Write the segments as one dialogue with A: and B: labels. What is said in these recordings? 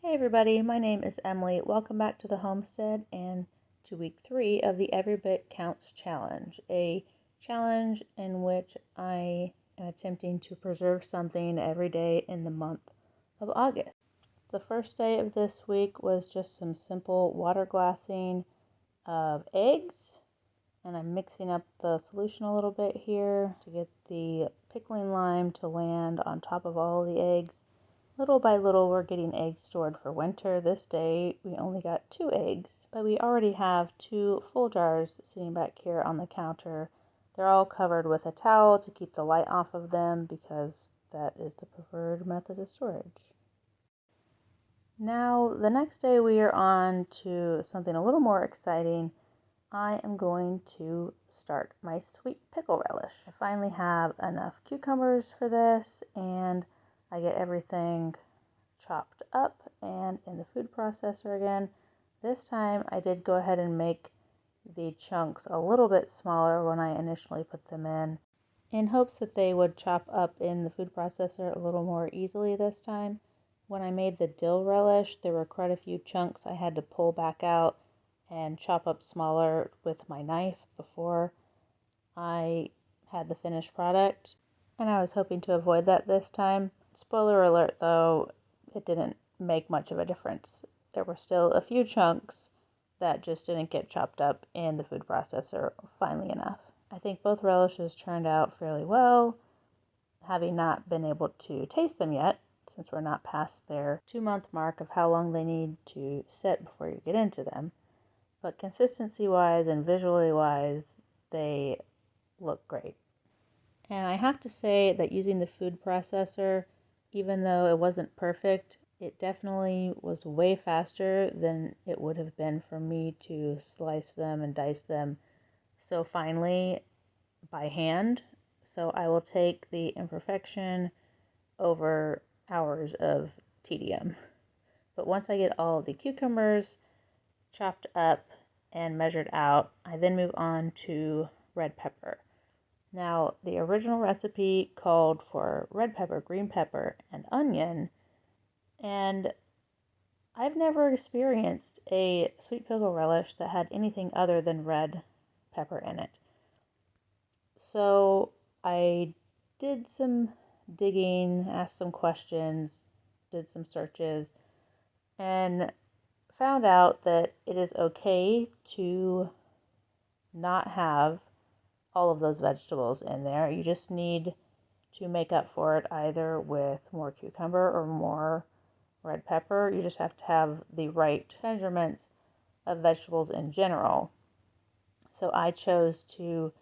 A: Hey everybody, my name is Emily. Welcome back to the homestead and to week 3 of the Every Bit Counts challenge, a challenge in which I am attempting to preserve something every day in the month of August. The first day of this week was just some simple water glassing of eggs, and I'm mixing up the solution a little bit here to get the pickling lime to land on top of all the eggs. Little by little, we're getting eggs stored for winter. This day, we only got 2 eggs, but we already have 2 full jars sitting back here on the counter. They're all covered with a towel to keep the light off of them because that is the preferred method of storage. Now, the next day, we are on to something a little more exciting. I am going to start my sweet pickle relish. I finally have enough cucumbers for this, and I get everything chopped up and in the food processor again. This time I did go ahead and make the chunks a little bit smaller when I initially put them in hopes that they would chop up in the food processor a little more easily this time. When I made the dill relish, there were quite a few chunks I had to pull back out and chop up smaller with my knife before I had the finished product, and I was hoping to avoid that this time. Spoiler alert though, it didn't make much of a difference. There were still a few chunks that just didn't get chopped up in the food processor finely enough. I think both relishes turned out fairly well, having not been able to taste them yet, since we're not past their 2-month mark of how long they need to sit before you get into them. But consistency-wise and visually-wise, they look great. And I have to say that using the food processor, even though it wasn't perfect, it definitely was way faster than it would have been for me to slice them and dice them so finely by hand. So I will take the imperfection over hours of tedium. But once I get all the cucumbers chopped up and measured out, I then move on to red pepper. Now, the original recipe called for red pepper, green pepper, and onion, and I've never experienced a sweet pickle relish that had anything other than red pepper in it. So I did some digging, asked some questions, did some searches, and found out that it is okay to not have all of those vegetables in there. You just need to make up for it either with more cucumber or more red pepper. You just have to have the right measurements of vegetables in general. So I chose to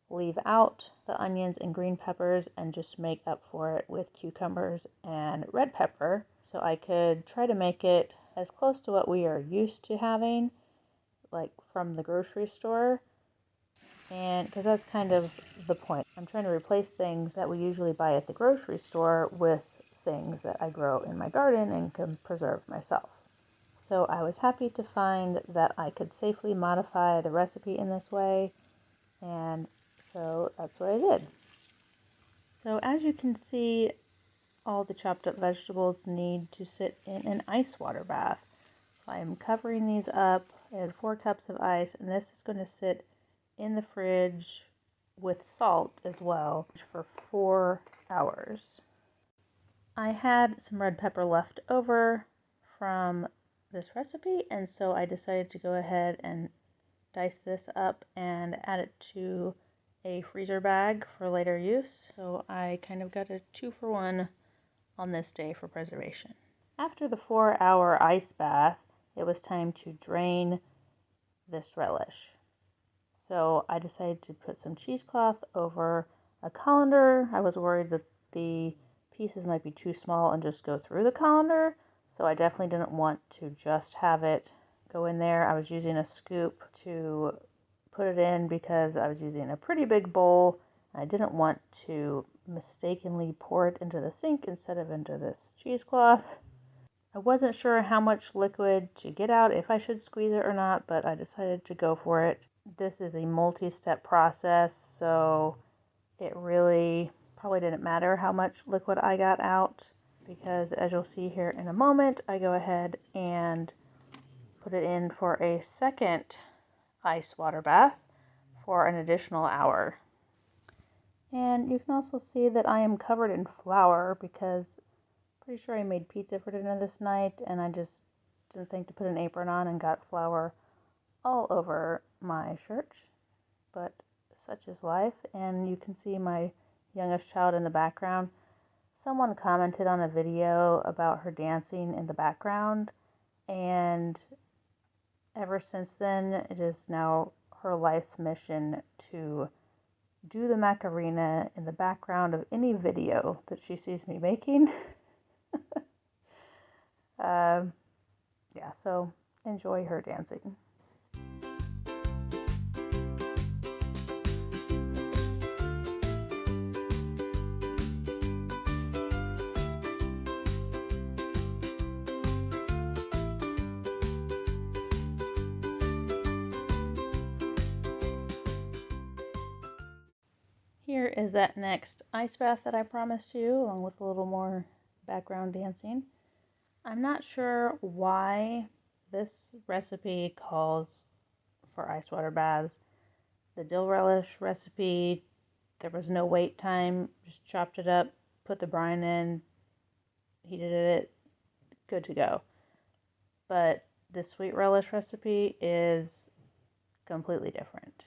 A: leave out the onions and green peppers and just make up for it with cucumbers and red pepper. So I could try to make it as close to what we are used to having, like from the grocery store. And because that's kind of the point. I'm trying to replace things that we usually buy at the grocery store with things that I grow in my garden and can preserve myself. So I was happy to find that I could safely modify the recipe in this way, and so that's what I did. So as you can see, all the chopped up vegetables need to sit in an ice water bath. I'm covering these up. I had 4 cups of ice, and this is going to sit in the fridge with salt as well for 4 hours. I had some red pepper left over from this recipe, and so I decided to go ahead and dice this up and add it to a freezer bag for later use. So I kind of got a 2-for-1 on this day for preservation. After the 4-hour ice bath, it was time to drain this relish. So I decided to put some cheesecloth over a colander. I was worried that the pieces might be too small and just go through the colander, so I definitely didn't want to just have it go in there. I was using a scoop to put it in because I was using a pretty big bowl. I didn't want to mistakenly pour it into the sink instead of into this cheesecloth. I wasn't sure how much liquid to get out, if I should squeeze it or not, but I decided to go for it. This is a multi-step process, so it really probably didn't matter how much liquid I got out because as you'll see here in a moment, I go ahead and put it in for a second ice water bath for an additional hour. And you can also see that I am covered in flour because I'm pretty sure I made pizza for dinner this night and I just didn't think to put an apron on and got flour all over my shirt. But such is life. And you can see my youngest child in the background. Someone commented on a video about her dancing in the background, and ever since then it is now her life's mission to do the Macarena in the background of any video that she sees me making. Yeah, so enjoy her dancing. Here is that next ice bath that I promised you, along with a little more background dancing. I'm not sure why this recipe calls for ice water baths. The dill relish recipe, there was no wait time, just chopped it up, put the brine in, heated it, good to go. But the sweet relish recipe is completely different.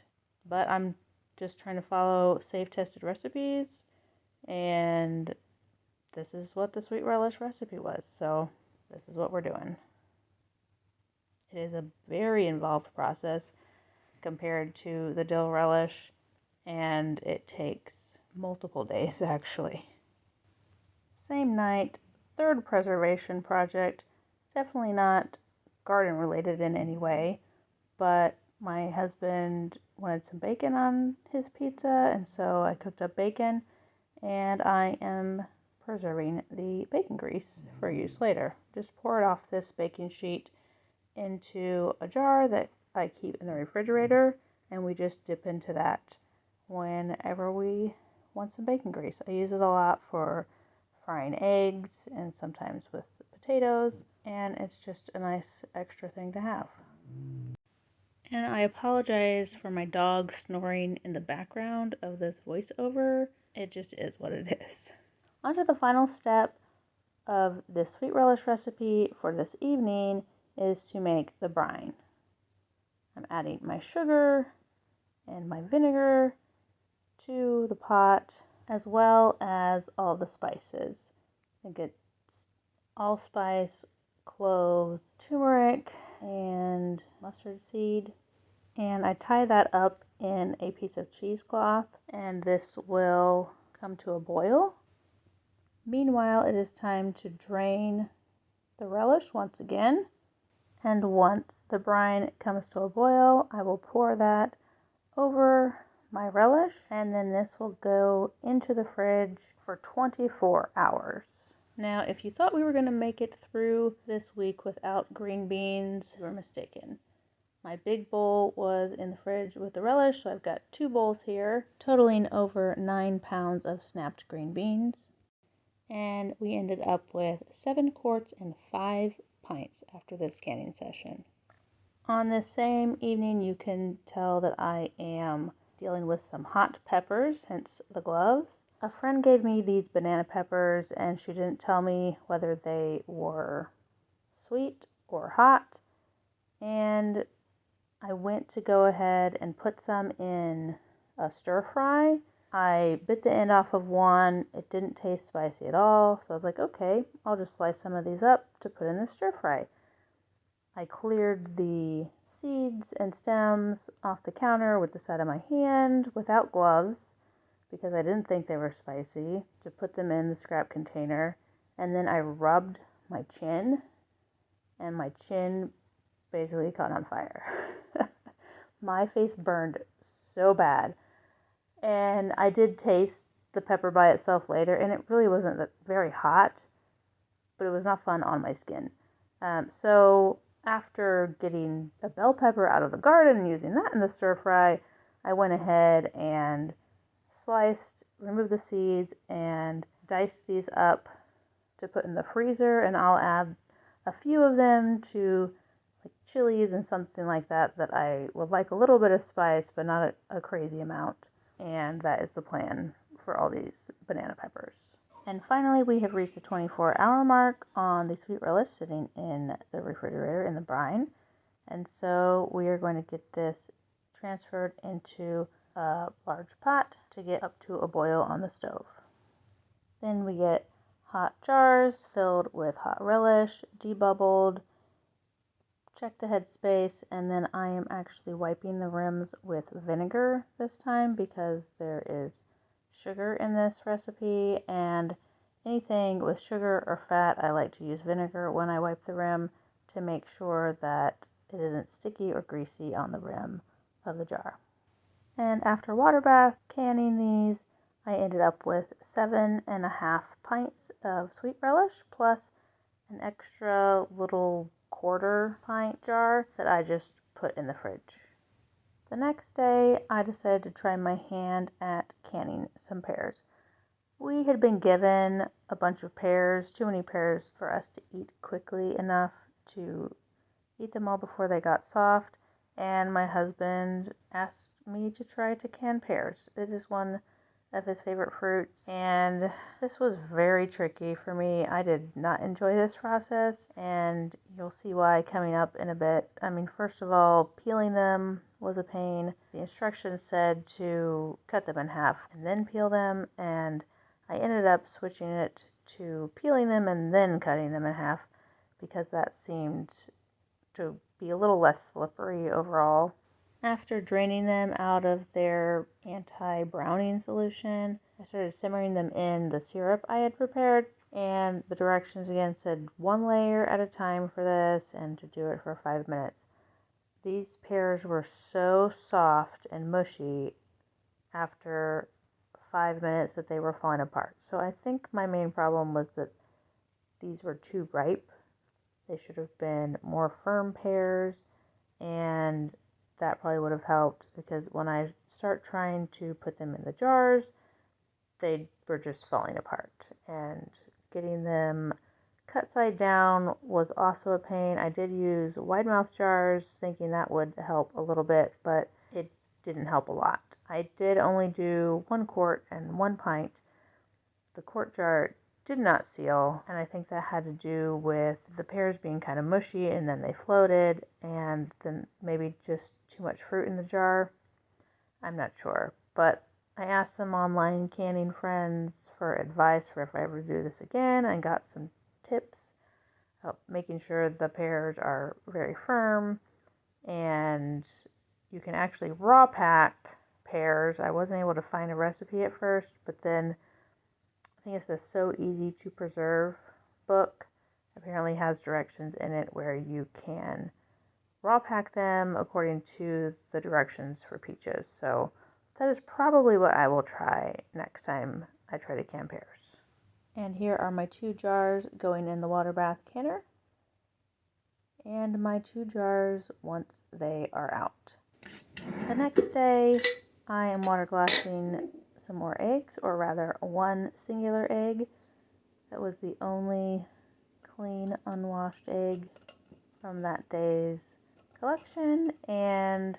A: But I'm just trying to follow safe tested recipes, and this is what the sweet relish recipe was, so this is what we're doing. It is a very involved process compared to the dill relish, and it takes multiple days actually. Same night, third preservation project, definitely not garden related in any way, but my husband wanted some bacon on his pizza, and so I cooked up bacon, and I am preserving the bacon grease for use later. Just pour it off this baking sheet into a jar that I keep in the refrigerator, and we just dip into that whenever we want some bacon grease. I use it a lot for frying eggs and sometimes with potatoes, and it's just a nice extra thing to have. And I apologize for my dog snoring in the background of this voiceover. It just is what it is. On to the final step of this sweet relish recipe for this evening is to make the brine. I'm adding my sugar and my vinegar to the pot, as well as all the spices. I think it's allspice, cloves, turmeric, and mustard seed. And I tie that up in a piece of cheesecloth, and this will come to a boil. Meanwhile, it is time to drain the relish once again. And once the brine comes to a boil, I will pour that over my relish, and then this will go into the fridge for 24 hours. Now, if you thought we were going to make it through this week without green beans, you were mistaken. My big bowl was in the fridge with the relish, so I've got 2 bowls here, totaling over 9 pounds of snapped green beans. And we ended up with 7 quarts and 5 pints after this canning session. On this same evening, you can tell that I am dealing with some hot peppers, hence the gloves. A friend gave me these banana peppers, and she didn't tell me whether they were sweet or hot. And I went to go ahead and put some in a stir fry. I bit the end off of one. It didn't taste spicy at all, so I was like, okay, I'll just slice some of these up to put in the stir fry. I cleared the seeds and stems off the counter with the side of my hand without gloves because I didn't think they were spicy, to put them in the scrap container. And then I rubbed my chin, and my chin basically caught on fire. My face burned so bad. And I did taste the pepper by itself later, and it really wasn't very hot, but it was not fun on my skin. So after getting the bell pepper out of the garden and using that in the stir fry, I went ahead and removed the seeds, and diced these up to put in the freezer, and I'll add a few of them to like chilies and something like that I would like a little bit of spice, but not a crazy amount. And that is the plan for all these banana peppers. And finally, we have reached the 24-hour mark on the sweet relish sitting in the refrigerator in the brine. And so we are going to get this transferred into a large pot to get up to a boil on the stove. Then we get hot jars filled with hot relish, debubbled, check the headspace, and then I am actually wiping the rims with vinegar this time because there is sugar in this recipe, and anything with sugar or fat, I like to use vinegar when I wipe the rim to make sure that it isn't sticky or greasy on the rim of the jar. And after water bath canning these, I ended up with 7.5 pints of sweet relish plus an extra little quarter pint jar that I just put in the fridge. The next day, I decided to try my hand at canning some pears. We had been given a bunch of pears, too many pears for us to eat quickly enough to eat them all before they got soft, and my husband asked me to try to can pears. It is one of his favorite fruits, and this was very tricky for me. I did not enjoy this process, and you'll see why coming up in a bit. I mean, first of all, peeling them was a pain. The instructions said to cut them in half and then peel them, and I ended up switching it to peeling them and then cutting them in half because that seemed to be a little less slippery overall. After draining them out of their anti-browning solution, I started simmering them in the syrup I had prepared, and the directions again said 1 layer at a time for this and to do it for 5 minutes. These pears were so soft and mushy after 5 minutes that they were falling apart. So I think my main problem was that these were too ripe. They should have been more firm pears, and that probably would have helped because when I start trying to put them in the jars, they were just falling apart. And getting them cut side down was also a pain. I did use wide mouth jars thinking that would help a little bit, but it didn't help a lot. I did only do 1 quart and 1 pint. The quart jar did not seal, and I think that had to do with the pears being kind of mushy and then they floated, and then maybe just too much fruit in the jar. I'm not sure, but I asked some online canning friends for advice for if I ever do this again and got some tips about making sure the pears are very firm, and you can actually raw pack pears. I wasn't able to find a recipe at first, but then I think it's the So Easy to Preserve book apparently has directions in it where you can raw pack them according to the directions for peaches. So that is probably what I will try next time I try to can pears. And here are my 2 jars going in the water bath canner, and my 2 jars once they are out. The next day, I am water glassing some more eggs, or rather 1 singular egg. That was the only clean, unwashed egg from that day's collection, and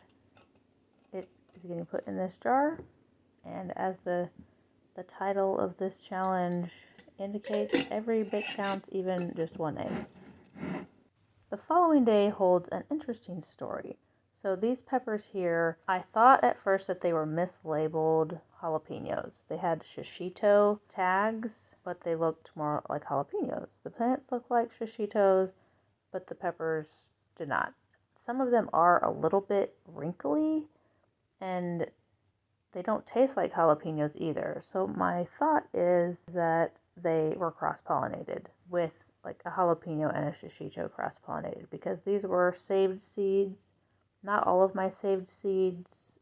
A: it is getting put in this jar. And as the title of this challenge indicates, every bit counts, even just 1 egg. The following day holds an interesting story. So these peppers here, I thought at first that they were mislabeled jalapenos. They had shishito tags, but they looked more like jalapenos. The plants look like shishitos, but the peppers did not. Some of them are a little bit wrinkly, and they don't taste like jalapenos either. So my thought is that they were cross-pollinated with like a jalapeno and a shishito cross-pollinated, because these were saved seeds. Not all of my saved seeds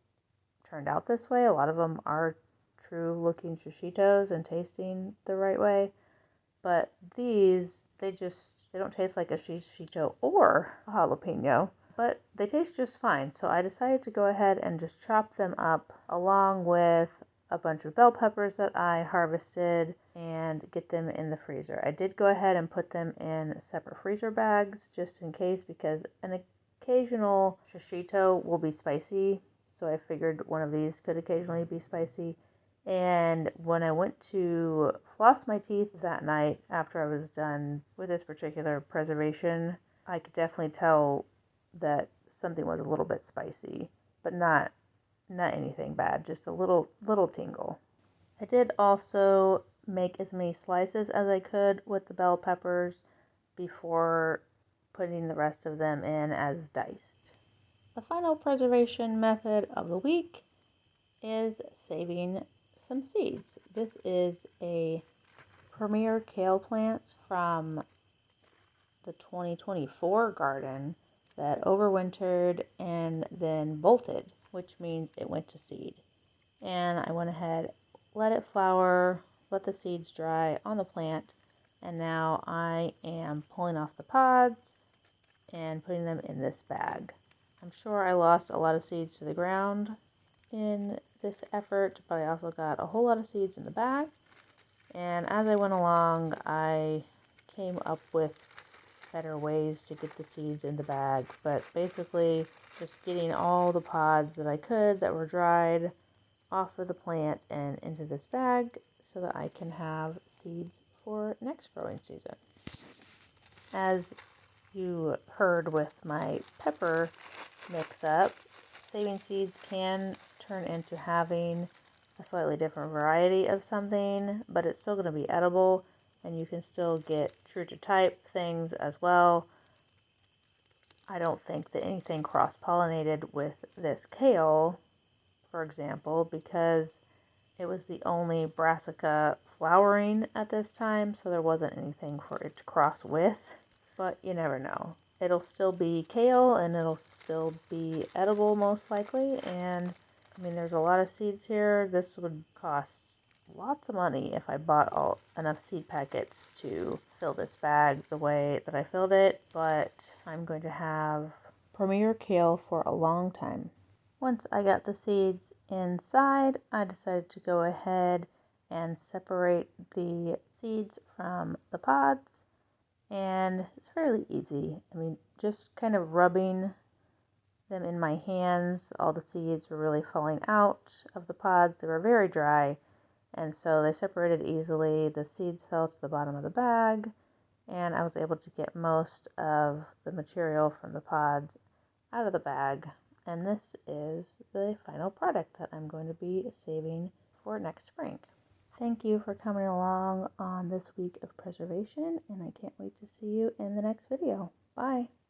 A: turned out this way. A lot of them are true looking shishitos and tasting the right way. But these, they don't taste like a shishito or a jalapeno, but they taste just fine. So I decided to go ahead and just chop them up along with a bunch of bell peppers that I harvested and get them in the freezer. I did go ahead and put them in separate freezer bags just in case, because an occasional shishito will be spicy. So I figured one of these could occasionally be spicy. And when I went to floss my teeth that night after I was done with this particular preservation, I could definitely tell that something was a little bit spicy, but not anything bad, just a little tingle. I did also make as many slices as I could with the bell peppers before putting the rest of them in as diced. The final preservation method of the week is saving some seeds. This is a Premier kale plant from the 2024 garden that overwintered and then bolted, which means it went to seed. And I went ahead, let it flower, let the seeds dry on the plant, and now I am pulling off the pods and putting them in this bag. I'm sure I lost a lot of seeds to the ground in this effort, but I also got a whole lot of seeds in the bag. And as I went along, I came up with better ways to get the seeds in the bag, but basically just getting all the pods that I could that were dried off of the plant and into this bag so that I can have seeds for next growing season. As you heard with my pepper mix-up, saving seeds can turn into having a slightly different variety of something, but it's still going to be edible, and you can still get true to type things as well. I don't think that anything cross-pollinated with this kale, for example, because it was the only brassica flowering at this time, so there wasn't anything for it to cross with, but you never know. It'll still be kale, and it'll still be edible most likely, and I mean, there's a lot of seeds here. This would cost lots of money if I bought enough seed packets to fill this bag the way that I filled it, but I'm going to have Premier kale for a long time. Once I got the seeds inside, I decided to go ahead and separate the seeds from the pods, and it's fairly easy. I mean, just kind of rubbing them in my hands, all the seeds were really falling out of the pods. They were very dry, and so they separated easily. The seeds fell to the bottom of the bag, and I was able to get most of the material from the pods out of the bag. And this is the final product that I'm going to be saving for next spring. Thank you for coming along on this week of preservation, and I can't wait to see you in the next video. Bye.